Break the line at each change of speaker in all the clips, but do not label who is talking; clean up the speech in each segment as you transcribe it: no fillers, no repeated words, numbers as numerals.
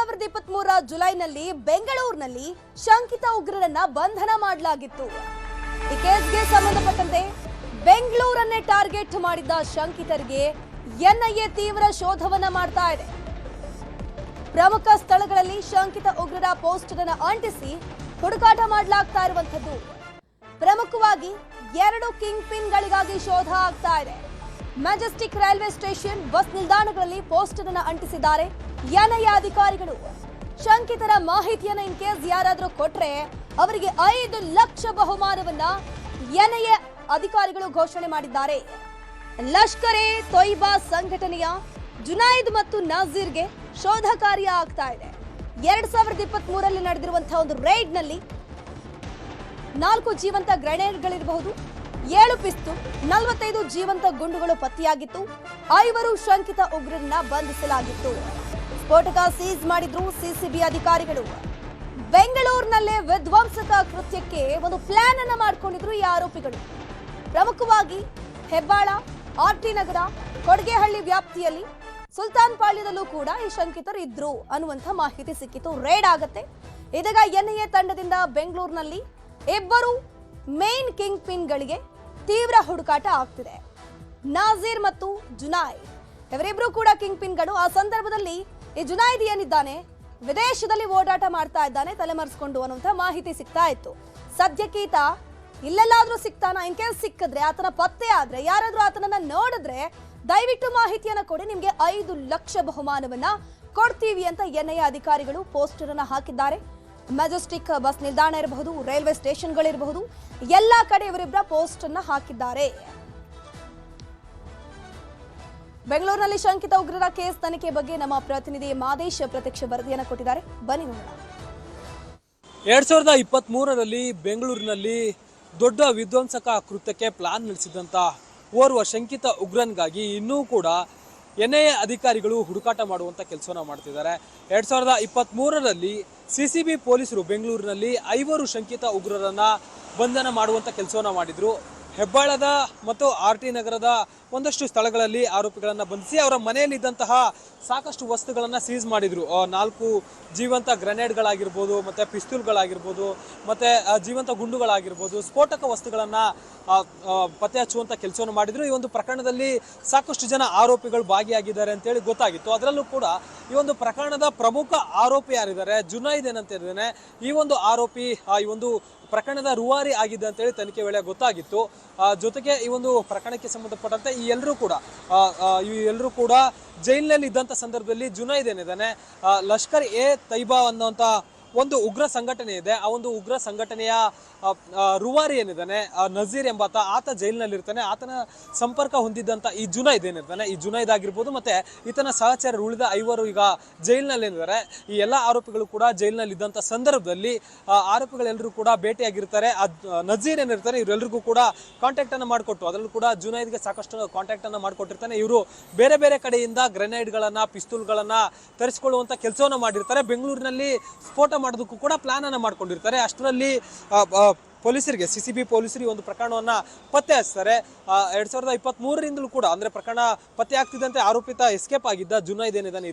2023 ಜುಲೈನಲ್ಲಿ ಬೆಂಗಳೂರಿನಲ್ಲಿ ಶಂಕಿತ ಉಗ್ರರನ್ನ ಬಂಧನ ಮಾಡಲಾಗಿತ್ತು. ಈ ಕೇಸ್ಗೆ ಸಂಬಂಧಪಟ್ಟಂತೆ ಬೆಂಗಳೂರನ್ನೇ ಟಾರ್ಗೆಟ್ ಮಾಡಿದ್ದ ಶಂಕಿತರಿಗೆ ಎನ್ಐಎ ತೀವ್ರ ಶೋಧವನ್ನ ಮಾಡ್ತಾ ಇದೆ. ಪ್ರಮುಖ ಸ್ಥಳಗಳಲ್ಲಿ ಶಂಕಿತ ಉಗ್ರರ ಪೋಸ್ಟರ್ ಅನ್ನು ಅಂಟಿಸಿ ಹುಡುಕಾಟ ಮಾಡಲಾಗ್ತಾ ಇರುವಂತದ್ದು. ಪ್ರಮುಖವಾಗಿ 2 ಕಿಂಗ್ ಪಿನ್ಗಳಿಗಾಗಿ ಶೋಧ ಆಗ್ತಾ ಇದೆ. ಮೆಜೆಸ್ಟಿಕ್ ರೈಲ್ವೆ ಸ್ಟೇಷನ್, ಬಸ್ ನಿಲ್ದಾಣಗಳಲ್ಲಿ ಪೋಸ್ಟರ್ ಅನ್ನು ಅಂಟಿಸಿದ್ದಾರೆ ಎನ್ಐಎ ಅಧಿಕಾರಿಗಳು. ಶಂಕಿತರ ಮಾಹಿತಿಯನ್ನು ಇನ್ ಕೇಸ್ ಯಾರಾದರೂ ಕೊಟ್ರೆ ಅವರಿಗೆ 5 ಲಕ್ಷ ಬಹುಮಾನವನ್ನ ಎನ್ಐಎ ಅಧಿಕಾರಿಗಳು ಘೋಷಣೆ ಮಾಡಿದ್ದಾರೆ. ಲಷ್ಕರ್ ಎ ತೊಯ್ಬಾ ಸಂಘಟನೆಯ ಜುನೈದ್ ಮತ್ತು ನಜೀರ್ಗೆ ಶೋಧ ಕಾರ್ಯ ಆಗ್ತಾ ಇದೆ. 2023ರಲ್ಲಿ ನಡೆದಿರುವಂತಹ ಒಂದು ರೈಡ್ ನಲ್ಲಿ 4 ಜೀವಂತ ಗ್ರೆನೇಡ್ಗಳಿರಬಹುದು, 7 ಪಿಸ್ತೂಲ್, 45 ಜೀವಂತ ಗುಂಡುಗಳು ಪತ್ತೆಯಾಗಿತ್ತು. 5 ಶಂಕಿತ ಉಗ್ರರನ್ನ ಬಂಧಿಸಲಾಗಿತ್ತು. ಸ್ಫೋಟಕ ಸೀಸ್ ಮಾಡಿದ್ರು ಸಿಸಿಬಿ ಅಧಿಕಾರಿಗಳು. ಬೆಂಗಳೂರಿನಲ್ಲೇ ವಿಧ್ವಂಸಕ ಕೃತ್ಯಕ್ಕೆ ಒಂದು ಪ್ಲಾನ್ ಅನ್ನ ಮಾಡಿಕೊಂಡಿದ್ರು ಈ ಆರೋಪಿಗಳು. ಪ್ರಮುಖವಾಗಿ ಹೆಬ್ಬಾಳ, ಆರ್ಟಿ ನಗರ, ಕೊಡಗೇಹಳ್ಳಿ ವ್ಯಾಪ್ತಿಯಲ್ಲಿ ಸುಲ್ತಾನ್ ಪಾಳ್ಯದಲ್ಲೂ ಕೂಡ ಈ ಶಂಕಿತರು ಇದ್ರು ಅನ್ನುವಂಥ ಮಾಹಿತಿ ಸಿಕ್ಕಿತು. ರೇಡ್ ಆಗತ್ತೆ. ಇದೀಗ ಎನ್ಐಎ ತಂಡದಿಂದ ಬೆಂಗಳೂರಿನಲ್ಲಿ 2 ಮೇನ್ ಕಿಂಗ್ ಪಿನ್ಗಳಿಗೆ ತೀವ್ರ ಹುಡುಕಾಟ ಆಗ್ತಿದೆ. ನಾಜೀರ್ ಮತ್ತು ಜುನೈದ್ ಇವರಿಬ್ರು ಕೂಡ ಕಿಂಗ್ ಪಿನ್ಗಳು. ಆ ಸಂದರ್ಭದಲ್ಲಿ ಈ ಜುನೈದ್ ಏನಿದ್ದಾನೆ ವಿದೇಶದಲ್ಲಿ ಓಡಾಟ ಮಾಡ್ತಾ ಇದ್ದಾನೆ ತಲೆಮರೆಸ್ಕೊಂಡು ಅನ್ನುವಂಥ ಮಾಹಿತಿ ಸಿಗ್ತಾ ಇತ್ತು. ಸದ್ಯಕ್ಕೆ ಈತ ಇಲ್ಲೆಲ್ಲಾದ್ರೂ ಸಿಗ್ತಾನ? ಇನ್ ಕೇಸ್ ಸಿಕ್ಕಿದ್ರೆ, ಆತನ ಪತ್ತೆ ಆದ್ರೆ, ಯಾರಾದ್ರೂ ಆತನನ್ನ ನೋಡಿದ್ರೆ ದಯವಿಟ್ಟು ಮಾಹಿತಿಯನ್ನ ಕೊಡಿ, ನಿಮ್ಗೆ 5 ಲಕ್ಷ ಬಹುಮಾನವನ್ನ ಕೊಡ್ತೀವಿ ಅಂತ ಎನ್ಐಎ ಅಧಿಕಾರಿಗಳು ಪೋಸ್ಟರ್ ಅನ್ನ ಹಾಕಿದ್ದಾರೆ. ಮೆಜೆಸ್ಟಿಕ್ ಬಸ್ ನಿಲ್ದಾಣ ಇರಬಹುದು, ರೈಲ್ವೆ ಸ್ಟೇಷನ್ಗಳಿರಬಹುದು, ಎಲ್ಲಾ ಕಡೆ ಇವರಿಬ್ಬರ ಪೋಸ್ಟ್ ಅನ್ನ ಹಾಕಿದ್ದಾರೆ. ಬೆಂಗಳೂರಿನಲ್ಲಿ ಶಂಕಿತ ಉಗ್ರರ ಕೇಸ್ ತನಿಖೆ ಬಗ್ಗೆ ನಮ್ಮ ಪ್ರತಿನಿಧಿ ಮಾದೇಶ್ ಪ್ರತ್ಯಕ್ಷ ವರದಿಯನ್ನು ಕೊಟ್ಟಿದ್ದಾರೆ. ಬನ್ನಿ ನೋಡೋಣ.
2023ರಲ್ಲಿ ಬೆಂಗಳೂರಿನಲ್ಲಿ ದೊಡ್ಡ ವಿಧ್ವಂಸಕ ಕೃತ್ಯಕ್ಕೆ ಪ್ಲಾನ್ ನಡೆಸಿದಂತ ಓರ್ವ ಶಂಕಿತ ಉಗ್ರನ್ಗಾಗಿ ಇನ್ನೂ ಕೂಡ ಎನ್ಐಎ ಅಧಿಕಾರಿಗಳು ಹುಡುಕಾಟ ಮಾಡುವಂತ ಕೆಲಸವನ್ನ ಮಾಡ್ತಿದ್ದಾರೆ. 2023ರಲ್ಲಿ ಸಿಸಿಬಿ ಪೊಲೀಸರು ಬೆಂಗಳೂರಿನಲ್ಲಿ 5 ಶಂಕಿತ ಉಗ್ರರನ್ನ ಬಂಧನ ಮಾಡುವಂತ ಕೆಲಸವನ್ನ ಮಾಡಿದ್ರು. ಹೆಬ್ಬಾಳದ ಮತ್ತು ಆರ್ಟಿ ನಗರದ ಒಂದಷ್ಟು ಸ್ಥಳಗಳಲ್ಲಿ ಆರೋಪಿಗಳನ್ನು ಬಂಧಿಸಿ ಅವರ ಮನೆಯಲ್ಲಿದ್ದಂತಹ ಸಾಕಷ್ಟು ವಸ್ತುಗಳನ್ನು ಸೀಸ್ ಮಾಡಿದ್ರು. 4 ಜೀವಂತ ಗ್ರೆನೇಡ್ಗಳಾಗಿರ್ಬೋದು, ಮತ್ತು ಪಿಸ್ತೂಲ್ಗಳಾಗಿರ್ಬೋದು, ಮತ್ತು ಜೀವಂತ ಗುಂಡುಗಳಾಗಿರ್ಬೋದು, ಸ್ಫೋಟಕ ವಸ್ತುಗಳನ್ನು ಪತ್ತೆ ಹಚ್ಚುವಂಥ ಕೆಲಸವನ್ನು ಮಾಡಿದ್ರು. ಈ ಒಂದು ಪ್ರಕರಣದಲ್ಲಿ ಸಾಕಷ್ಟು ಜನ ಆರೋಪಿಗಳು ಭಾಗಿಯಾಗಿದ್ದಾರೆ ಅಂತೇಳಿ ಗೊತ್ತಾಗಿತ್ತು. ಅದರಲ್ಲೂ ಕೂಡ ಈ ಒಂದು ಪ್ರಕರಣದ ಪ್ರಮುಖ ಆರೋಪಿ ಯಾರಿದ್ದಾರೆ, ಜುನೈದ್ ಏನಂತ ಇದ್ದಾನೆ, ಈ ಒಂದು ಆರೋಪಿ ಈ ಒಂದು ಪ್ರಕರಣದ ರೂವಾರಿ ಆಗಿದೆ ಅಂತೇಳಿ ತನಿಖೆ ವೇಳೆ ಗೊತ್ತಾಗಿತ್ತು. ಜೊತೆಗೆ ಈ ಒಂದು ಪ್ರಕರಣಕ್ಕೆ ಸಂಬಂಧಪಟ್ಟಂತೆ ಈ ಎಲ್ಲರೂ ಕೂಡ ಜೈಲಿನಲ್ಲಿ ಇದ್ದಂಥ ಸಂದರ್ಭದಲ್ಲಿ ಜುನೈದ್ ಏನಿದ್ದಾನೆ, ಲಷ್ಕರ್ ಎ ತೊಯ್ಬಾ ಅನ್ನುವಂಥ ಒಂದು ಉಗ್ರ ಸಂಘಟನೆ ಇದೆ. ಆ ಒಂದು ಉಗ್ರ ಸಂಘಟನೆಯ ರೂವಾರಿ ಏನಿದ್ದಾನೆ ನಜೀರ್ ಎಂಬಾತ, ಆತ ಜೈಲಿನಲ್ಲಿರ್ತಾನೆ. ಆತನ ಸಂಪರ್ಕ ಹೊಂದಿದ್ದಂಥ ಈ ಜುನೈದ್ ಏನಿರ್ತಾನೆ, ಈ ಜುನೈದ್ ಆಗಿರ್ಬೋದು ಮತ್ತು ಈತನ ಸಹಚರರು ಉಳಿದ 5 ಈಗ ಜೈಲಿನಲ್ಲಿದ್ದಾರೆ. ಈ ಎಲ್ಲ ಆರೋಪಿಗಳು ಕೂಡ ಜೈಲಿನಲ್ಲಿ ಇದ್ದಂಥ ಸಂದರ್ಭದಲ್ಲಿ ಆರೋಪಿಗಳೆಲ್ಲರೂ ಕೂಡ ಭೇಟಿಯಾಗಿರ್ತಾರೆ. ನಜೀರ್ ಏನಿರ್ತಾನೆ ಇವರೆಲ್ಲರಿಗೂ ಕೂಡ ಕಾಂಟ್ಯಾಕ್ಟ್ ಅನ್ನು ಮಾಡಿಕೊಟ್ಟು, ಅದರಲ್ಲೂ ಕೂಡ ಜುನೈದ್ಗೆ ಸಾಕಷ್ಟು ಕಾಂಟ್ಯಾಕ್ಟ್ ಅನ್ನು ಮಾಡಿಕೊಟ್ಟಿರ್ತಾನೆ. ಇವರು ಬೇರೆ ಬೇರೆ ಕಡೆಯಿಂದ ಗ್ರೆನೇಡ್ಗಳನ್ನ, ಪಿಸ್ತೂಲ್ಗಳನ್ನ ತರಿಸಿಕೊಳ್ಳುವಂಥ ಕೆಲಸವನ್ನು ಮಾಡಿರ್ತಾರೆ. ಬೆಂಗಳೂರಿನಲ್ಲಿ ಸ್ಫೋಟ ಮಾಡೋದಕ್ಕೂ ಕೂಡ ಪ್ಲಾನ್ ಅನ್ನು ಮಾಡ್ಕೊಂಡಿರ್ತಾರೆ. ಅಷ್ಟರಲ್ಲಿ ಪೊಲೀಸರಿಗೆ, ಸಿಸಿಬಿ ಪೊಲೀಸರಿಗೆ ಒಂದು ಪ್ರಕರಣವನ್ನ ಪತ್ತೆ ಹಚ್ತಾರೆ. 2023ರಿಂದಲೂ ಕೂಡ, ಅಂದ್ರೆ ಪ್ರಕರಣ ಪತ್ತೆ ಆಗ್ತಿದ್ದಂತೆ ಆರೋಪಿತ ಎಸ್ಕೇಪ್ ಆಗಿದ್ದ ಜುನೈದ್ ಏನಿದ್ದಾನೆ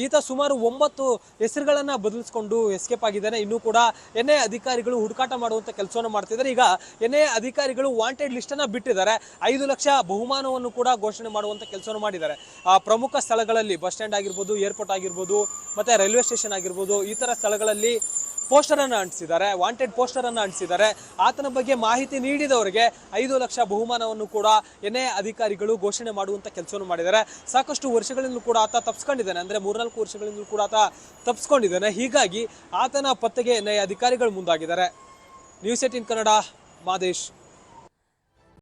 ಈತ ಸುಮಾರು 9 ಹೆಸರುಗಳನ್ನ ಬದಲಿಸಿಕೊಂಡು ಎಸ್ಕೇಪ್ ಆಗಿದ್ದಾನೆ. ಇನ್ನೂ ಕೂಡ ಎನ್ಐಎ ಅಧಿಕಾರಿಗಳು ಹುಡುಕಾಟ ಮಾಡುವಂತ ಕೆಲಸವನ್ನು ಮಾಡ್ತಿದ್ದಾರೆ. ಈಗ ಎನ್ಐಎ ಅಧಿಕಾರಿಗಳು ವಾಂಟೆಡ್ ಲಿಸ್ಟ್ ಅನ್ನ ಬಿಟ್ಟಿದ್ದಾರೆ. 5 ಲಕ್ಷ ಬಹುಮಾನವನ್ನು ಕೂಡ ಘೋಷಣೆ ಮಾಡುವಂತ ಕೆಲಸವನ್ನು ಮಾಡಿದ್ದಾರೆ. ಪ್ರಮುಖ ಸ್ಥಳಗಳಲ್ಲಿ ಬಸ್ ಸ್ಟ್ಯಾಂಡ್ ಆಗಿರ್ಬೋದು, ಏರ್ಪೋರ್ಟ್ ಆಗಿರ್ಬೋದು, ಮತ್ತೆ ರೈಲ್ವೆ ಸ್ಟೇಷನ್ ಆಗಿರ್ಬೋದು, ಈ ತರ ಸ್ಥಳಗಳಲ್ಲಿ ಪೋಸ್ಟರ್ ಅನ್ನು ಅಂಟಿಸಿದ್ದಾರೆ, ವಾಂಟೆಡ್ ಪೋಸ್ಟರ್ ಅನ್ನು ಅಂಟಿಸಿದ್ದಾರೆ. ಆತನ ಬಗ್ಗೆ ಮಾಹಿತಿ ನೀಡಿದವರಿಗೆ 5 ಲಕ್ಷ ಬಹುಮಾನವನ್ನು ಕೂಡ ಎನ್ಐಎ ಅಧಿಕಾರಿಗಳು ಘೋಷಣೆ ಮಾಡುವಂತ ಕೆಲಸವನ್ನು ಮಾಡಿದ್ದಾರೆ. ಸಾಕಷ್ಟು ವರ್ಷಗಳಿಂದಲೂ ಕೂಡ ಆತ ತಪ್ಪಿಸ್ಕೊಂಡಿದ್ದಾನೆ, ಅಂದ್ರೆ 3-4 ವರ್ಷಗಳಿಂದಲೂ ಕೂಡ ಆತ ತಪ್ಪಿಸ್ಕೊಂಡಿದ್ದಾನೆ. ಹೀಗಾಗಿ ಆತನ ಪತ್ತೆಗೆ ಎನ್ಐಎ ಅಧಿಕಾರಿಗಳು ಮುಂದಾಗಿದ್ದಾರೆ. ನ್ಯೂಸ್ 18 ಕನ್ನಡ, ಮಾದೇಶ್.